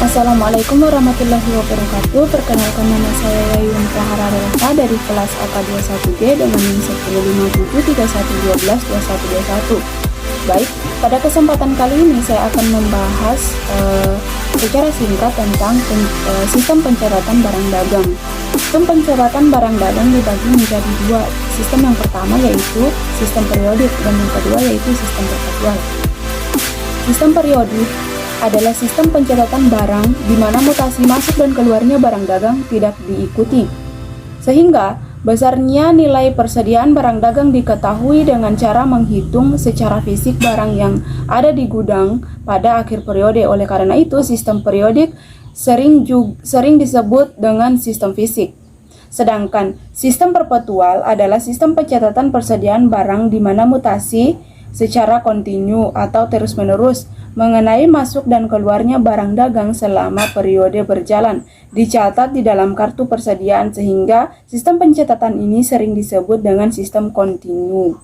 Assalamualaikum warahmatullahi wabarakatuh. Perkenalkan, nama saya Yayun Prahara Relata dari kelas AK21G dengan NIM 105731122121. Baik, pada kesempatan kali ini saya akan membahas secara singkat tentang sistem pencatatan barang dagang. Sistem pencatatan barang dagang dibagi menjadi dua. Sistem yang pertama yaitu sistem periodik dan yang kedua yaitu sistem perpetual. Sistem periodik adalah sistem pencatatan barang di mana mutasi masuk dan keluarnya barang dagang tidak diikuti, sehingga besarnya nilai persediaan barang dagang diketahui dengan cara menghitung secara fisik barang yang ada di gudang pada akhir periode. Oleh karena itu, sistem periodik sering disebut dengan sistem fisik. Sedangkan sistem perpetual adalah sistem pencatatan persediaan barang di mana mutasi secara kontinu atau terus-menerus mengenai masuk dan keluarnya barang dagang selama periode berjalan dicatat di dalam kartu persediaan, sehingga sistem pencatatan ini sering disebut dengan sistem kontinu.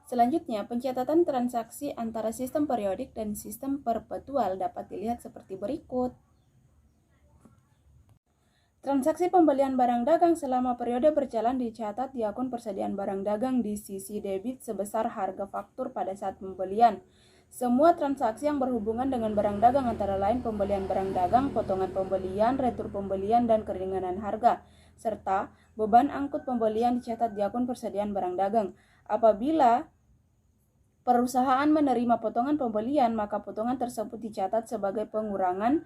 Selanjutnya, pencatatan transaksi antara sistem periodik dan sistem perpetual dapat dilihat seperti berikut. Transaksi pembelian barang dagang selama periode berjalan dicatat di akun persediaan barang dagang di sisi debit sebesar harga faktur pada saat pembelian. Semua transaksi yang berhubungan dengan barang dagang antara lain pembelian barang dagang, potongan pembelian, retur pembelian, dan keringanan harga, serta beban angkut pembelian dicatat di akun persediaan barang dagang. Apabila perusahaan menerima potongan pembelian, maka potongan tersebut dicatat sebagai pengurangan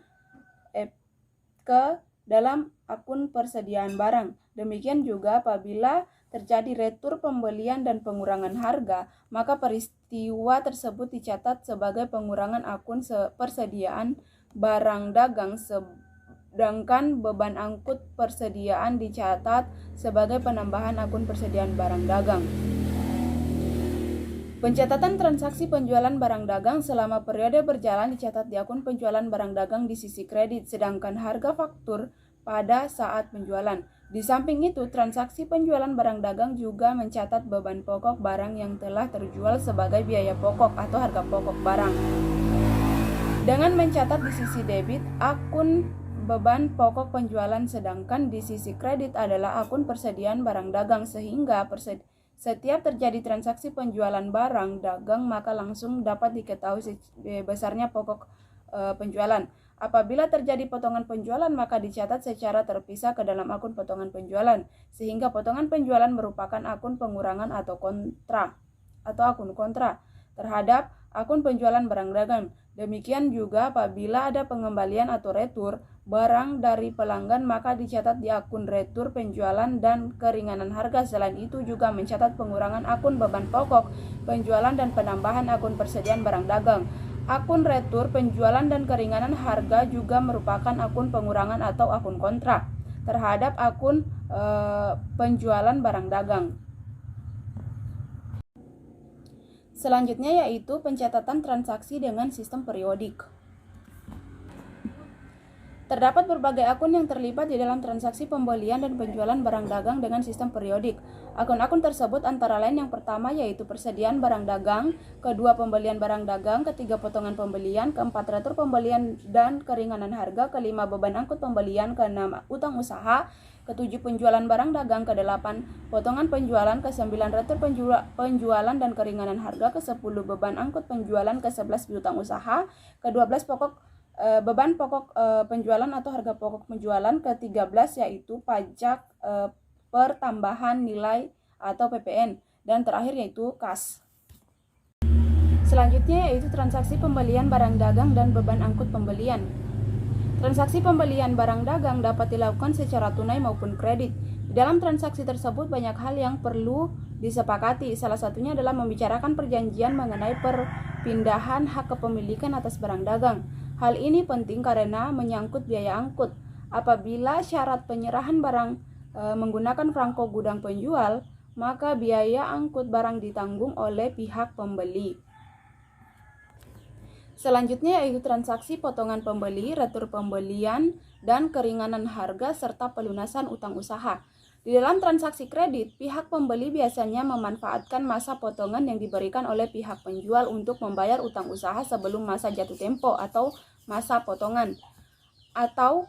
ke dalam akun persediaan barang. Demikian juga apabila terjadi retur pembelian dan pengurangan harga, maka peristiwa tersebut dicatat sebagai pengurangan akun persediaan barang dagang, sedangkan beban angkut persediaan dicatat sebagai penambahan akun persediaan barang dagang. Pencatatan transaksi penjualan barang dagang selama periode berjalan dicatat di akun penjualan barang dagang di sisi kredit, sedangkan harga faktur pada saat penjualan. Di samping itu, transaksi penjualan barang dagang juga mencatat beban pokok barang yang telah terjual sebagai biaya pokok atau harga pokok barang. Dengan mencatat di sisi debit akun beban pokok penjualan, sedangkan di sisi kredit adalah akun persediaan barang dagang, sehingga setiap terjadi transaksi penjualan barang dagang maka langsung dapat diketahui besarnya pokok penjualan. Apabila terjadi potongan penjualan maka dicatat secara terpisah ke dalam akun potongan penjualan, sehingga potongan penjualan merupakan akun pengurangan atau akun kontra terhadap akun penjualan barang dagang. Demikian juga apabila ada pengembalian atau retur barang dari pelanggan maka dicatat di akun retur penjualan dan keringanan harga. Selain itu juga mencatat pengurangan akun beban pokok penjualan dan penambahan akun persediaan barang dagang. Akun retur penjualan dan keringanan harga juga merupakan akun pengurangan atau akun kontra terhadap akun penjualan barang dagang. Selanjutnya yaitu pencatatan transaksi dengan sistem periodik. Terdapat berbagai akun yang terlibat di dalam transaksi pembelian dan penjualan barang dagang dengan sistem periodik. Akun-akun tersebut antara lain yang pertama yaitu persediaan barang dagang, kedua pembelian barang dagang, ketiga potongan pembelian, keempat retur pembelian dan keringanan harga, kelima beban angkut pembelian, keenam utang usaha, ketujuh penjualan barang dagang, kedelapan potongan penjualan, kesembilan retur penjualan dan keringanan harga, kesepuluh beban angkut penjualan, kesebelas piutang usaha, ke-12 beban pokok penjualan atau harga pokok penjualan, ke-13 yaitu pajak pertambahan nilai atau PPN, dan terakhir yaitu kas. Selanjutnya yaitu transaksi pembelian barang dagang dan beban angkut pembelian. Transaksi pembelian barang dagang dapat dilakukan secara tunai maupun kredit. Di dalam transaksi tersebut banyak hal yang perlu disepakati. Salah satunya adalah membicarakan perjanjian mengenai perpindahan hak kepemilikan atas barang dagang. Hal ini penting karena menyangkut biaya angkut. Apabila syarat penyerahan barang menggunakan perangko gudang penjual, maka biaya angkut barang ditanggung oleh pihak pembeli. Selanjutnya yaitu transaksi potongan pembeli, retur pembelian, dan keringanan harga serta pelunasan utang usaha. Di dalam transaksi kredit, pihak pembeli biasanya memanfaatkan masa potongan yang diberikan oleh pihak penjual untuk membayar utang usaha sebelum masa jatuh tempo atau masa potongan, atau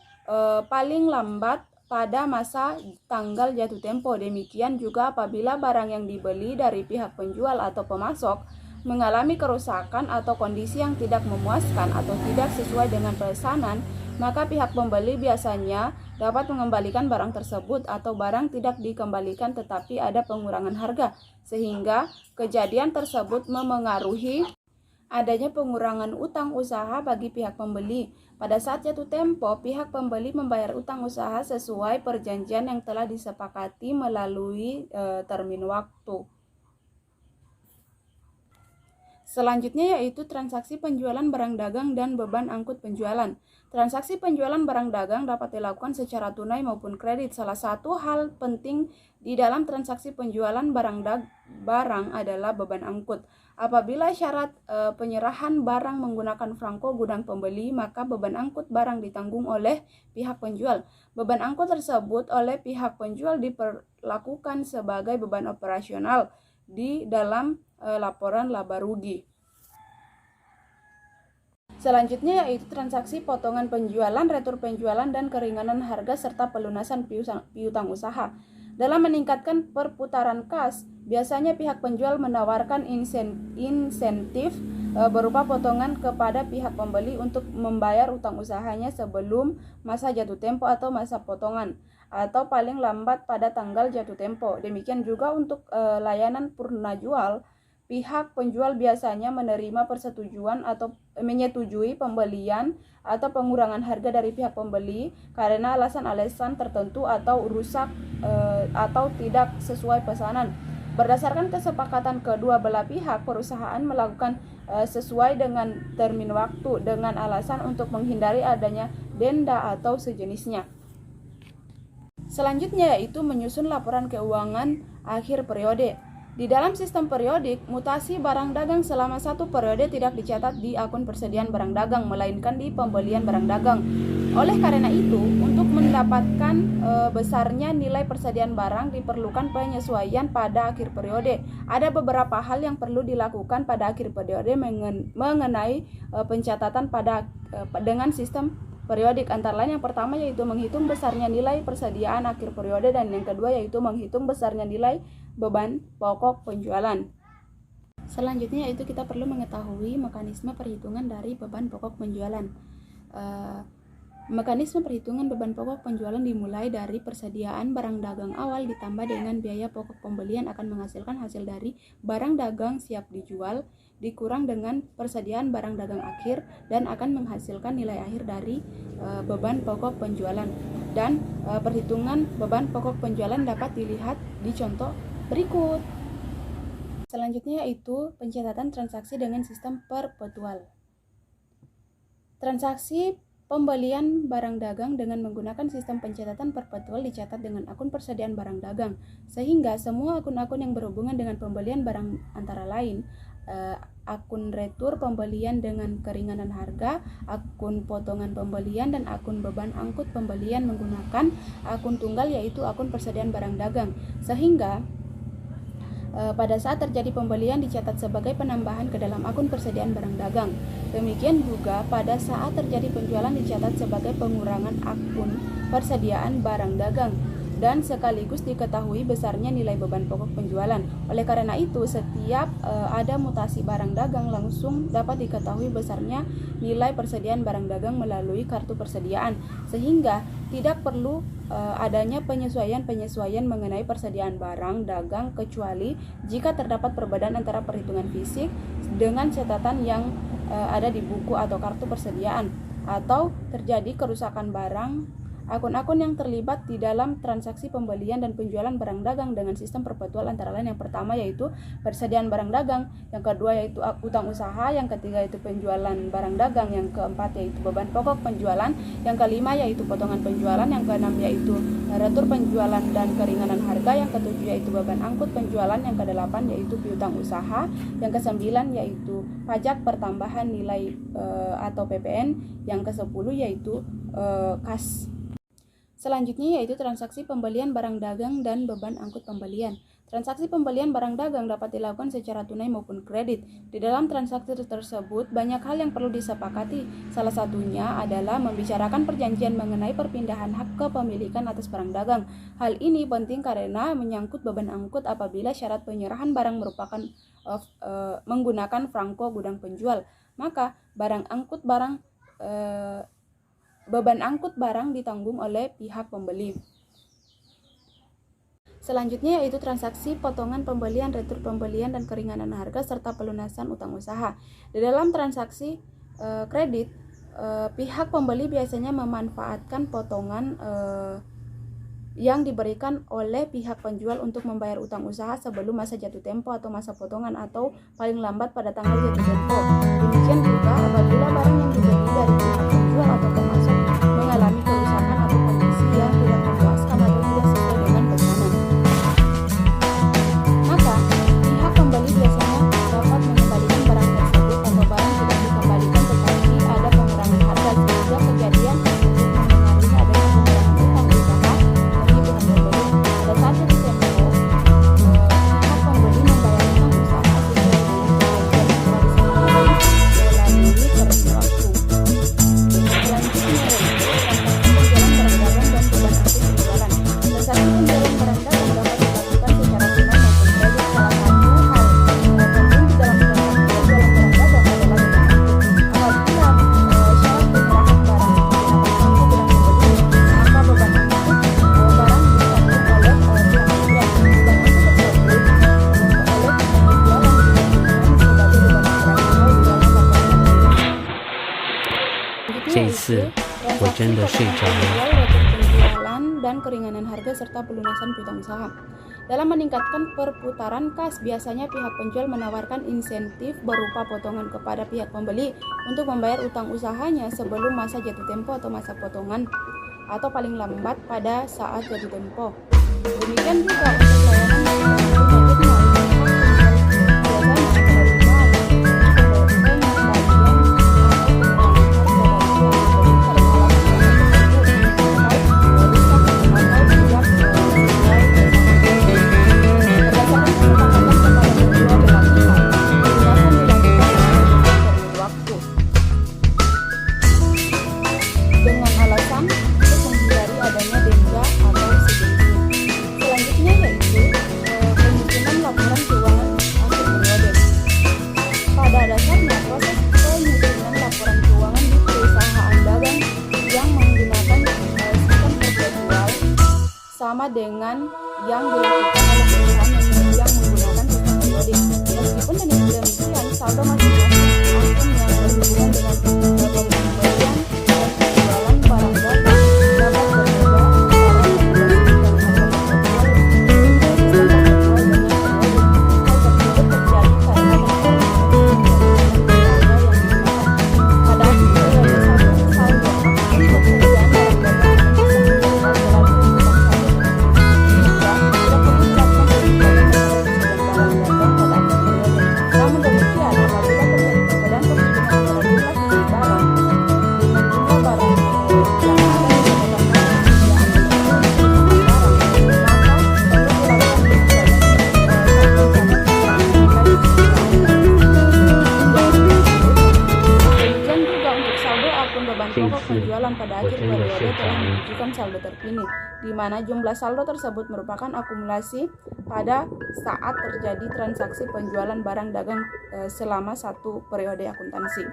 paling lambat pada masa tanggal jatuh tempo. Demikian juga apabila barang yang dibeli dari pihak penjual atau pemasok mengalami kerusakan atau kondisi yang tidak memuaskan atau tidak sesuai dengan pesanan, maka pihak pembeli biasanya dapat mengembalikan barang tersebut atau barang tidak dikembalikan tetapi ada pengurangan harga, sehingga kejadian tersebut memengaruhi adanya pengurangan utang usaha bagi pihak pembeli. Pada saat jatuh tempo, pihak pembeli membayar utang usaha sesuai perjanjian yang telah disepakati melalui termin waktu. Selanjutnya yaitu transaksi penjualan barang dagang dan beban angkut penjualan. Transaksi penjualan barang dagang dapat dilakukan secara tunai maupun kredit. Salah satu hal penting di dalam transaksi penjualan barang adalah beban angkut. Apabila syarat penyerahan barang menggunakan franko gudang pembeli, maka beban angkut barang ditanggung oleh pihak penjual. Beban angkut tersebut oleh pihak penjual diperlakukan sebagai beban operasional di dalam laporan laba rugi. Selanjutnya yaitu transaksi potongan penjualan, retur penjualan, dan keringanan harga serta pelunasan piutang usaha. Dalam meningkatkan perputaran kas, biasanya pihak penjual menawarkan insentif berupa potongan kepada pihak pembeli untuk membayar utang usahanya sebelum masa jatuh tempo atau masa potongan, atau paling lambat pada tanggal jatuh tempo. Demikian juga untuk layanan purna jual, pihak penjual biasanya menerima persetujuan atau menyetujui pembelian atau pengurangan harga dari pihak pembeli karena alasan-alasan tertentu atau rusak atau tidak sesuai pesanan. Berdasarkan kesepakatan kedua belah pihak, perusahaan melakukan sesuai dengan termin waktu dengan alasan untuk menghindari adanya denda atau sejenisnya. Selanjutnya yaitu menyusun laporan keuangan akhir periode. Di dalam sistem periodik, mutasi barang dagang selama satu periode tidak dicatat di akun persediaan barang dagang, melainkan di pembelian barang dagang. Oleh karena itu, untuk mendapatkan besarnya nilai persediaan barang diperlukan penyesuaian pada akhir periode. Ada beberapa hal yang perlu dilakukan pada akhir periode mengenai pencatatan dengan sistem periodik, antara lain yang pertama yaitu menghitung besarnya nilai persediaan akhir periode, dan yang kedua yaitu menghitung besarnya nilai beban pokok penjualan. Selanjutnya yaitu kita perlu mengetahui mekanisme perhitungan dari beban pokok penjualan. Mekanisme perhitungan beban pokok penjualan dimulai dari persediaan barang dagang awal ditambah dengan biaya pokok pembelian akan menghasilkan hasil dari barang dagang siap dijual dikurang dengan persediaan barang dagang akhir dan akan menghasilkan nilai akhir dari beban pokok penjualan. Dan perhitungan beban pokok penjualan dapat dilihat di contoh berikut. Selanjutnya yaitu pencatatan transaksi dengan sistem perpetual. Transaksi pembelian barang dagang dengan menggunakan sistem pencatatan perpetual dicatat dengan akun persediaan barang dagang, sehingga semua akun-akun yang berhubungan dengan pembelian barang antara lain akun retur pembelian dengan keringanan harga, akun potongan pembelian, dan akun beban angkut pembelian menggunakan akun tunggal yaitu akun persediaan barang dagang, sehingga pada saat terjadi pembelian dicatat sebagai penambahan ke dalam akun persediaan barang dagang. Demikian juga pada saat terjadi penjualan dicatat sebagai pengurangan akun persediaan barang dagang dan sekaligus diketahui besarnya nilai beban pokok penjualan. Oleh karena itu, setiap ada mutasi barang dagang langsung dapat diketahui besarnya nilai persediaan barang dagang melalui kartu persediaan, sehingga tidak perlu adanya penyesuaian mengenai persediaan barang dagang kecuali jika terdapat perbedaan antara perhitungan fisik dengan catatan yang ada di buku atau kartu persediaan, atau terjadi kerusakan barang. Akun-akun yang terlibat di dalam transaksi pembelian dan penjualan barang dagang dengan sistem perpetual antara lain yang pertama yaitu persediaan barang dagang, yang kedua yaitu utang usaha, yang ketiga yaitu penjualan barang dagang, yang keempat yaitu beban pokok penjualan, yang kelima yaitu potongan penjualan, yang keenam yaitu retur penjualan dan keringanan harga, yang ketujuh yaitu beban angkut penjualan, yang kedelapan yaitu piutang usaha, yang kesembilan yaitu pajak pertambahan nilai atau PPN, yang kesepuluh yaitu kas. Selanjutnya yaitu transaksi pembelian barang dagang dan beban angkut pembelian. Transaksi pembelian barang dagang dapat dilakukan secara tunai maupun kredit. Di dalam transaksi tersebut, banyak hal yang perlu disepakati. Salah satunya adalah membicarakan perjanjian mengenai perpindahan hak kepemilikan atas barang dagang. Hal ini penting karena menyangkut beban angkut apabila syarat penyerahan barang merupakan menggunakan franko gudang penjual. Maka beban angkut barang ditanggung oleh pihak pembeli. Selanjutnya yaitu transaksi potongan pembelian, retur pembelian, dan keringanan harga serta pelunasan utang usaha. Di dalam transaksi kredit, pihak pembeli biasanya memanfaatkan potongan yang diberikan oleh pihak penjual untuk membayar utang usaha sebelum masa jatuh tempo atau masa potongan atau paling lambat pada tanggal jatuh tempo. Demikian juga apabila barang yang dibeli dari pihak penjual atau pemasok mengalami kerusakan atau kondisi yang tidak memuaskan atau tidak sesuai dengan pesanan, maka pihak pembeli biasanya dapat mengembalikan barang tersebut atau barang tidak dikembalikan tetapi ada pengurangan harga sehingga kejadian tersebut mempengaruhi adanya pengurangan utang usaha bagi pihak pembeli. Pada saat jatuh tempo, pihak pembeli membayar utang usaha sesuai dengan perjanjian yang telah disepakati melalui tenggat waktu. Selanjutnya yaitu transaksi penjualan barang dagang dan beban angkut penjualan. Transaksi penjualan barang dagang dapat dilakukan secara tunai maupun kredit. Salah satu hal penting di dalam transaksi penjualan barang dagang adalah beban angkut. Apabila syarat penyerahan barang menggunakan franko gudang pembeli, maka beban angkut barang ditanggung oleh pihak penjual. Beban angkut tersebut oleh pihak penjual yang dilakukan sebagai beban operasional di dalam laporan pembelian. 这一次我真的睡着了。 penjualan dan keringanan harga serta pelunasan piutang usaha. Dalam meningkatkan perputaran kas, biasanya pihak penjual menawarkan insentif berupa potongan kepada pihak pembeli untuk membayar utang usahanya sebelum masa jatuh tempo atau masa potongan atau paling lambat pada saat jatuh tempo. Demikian juga untuk layanan selanjutnya, dengan alasan untuk menghindari adanya denda atau sejenisnya. Selanjutnya yaitu penyusunan laporan keuangan akhir periode. Pada dasarnya proses penyusunan laporan keuangan di perusahaan dagang yang menggunakan sistem perpetual sama dengan yang dilakukan oleh perusahaan yang menggunakan sistem periodik. Meskipun demikian, saldo masing-masing akun yang berhubungan dengan pembelian dan penjualan barang dagang dapat berbeda antara sistem perpetual dengan periodik. Hal tersebut terjadi karena berbagai yang digunakan. Pada akhir periode saldo akun pekerjaan barang dagang bisa menjadi dalam hitungan saldo juga tidak perlu dilakukan penjualan dan barang dagang pada akhir periode. Namun demikian, apabila terjadi perbedaan penghitungan antara jumlah sisi barang dengan jumlah barang yang ada di dalam penjualan pada akhir periode telah menunjukkan saldo terkini, di mana jumlah saldo tersebut merupakan akumulasi pada saat terjadi transaksi penjualan barang dagang selama satu periode akuntansi.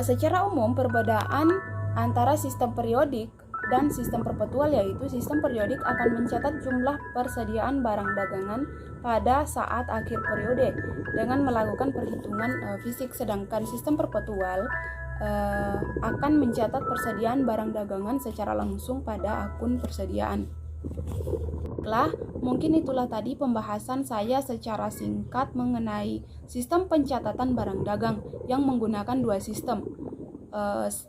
Secara umum, perbedaan antara sistem periodik dan sistem perpetual yaitu sistem periodik akan mencatat jumlah persediaan barang dagangan pada saat akhir periode dengan melakukan perhitungan fisik, sedangkan sistem perpetual akan mencatat persediaan barang dagangan secara langsung pada akun persediaan. Mungkin itulah tadi pembahasan saya secara singkat mengenai sistem pencatatan barang dagang yang menggunakan dua sistem.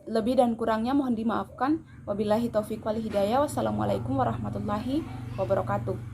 Lebih dan kurangnya mohon dimaafkan. Wabillahi taufiq wal hidayah. Wassalamualaikum warahmatullahi wabarakatuh.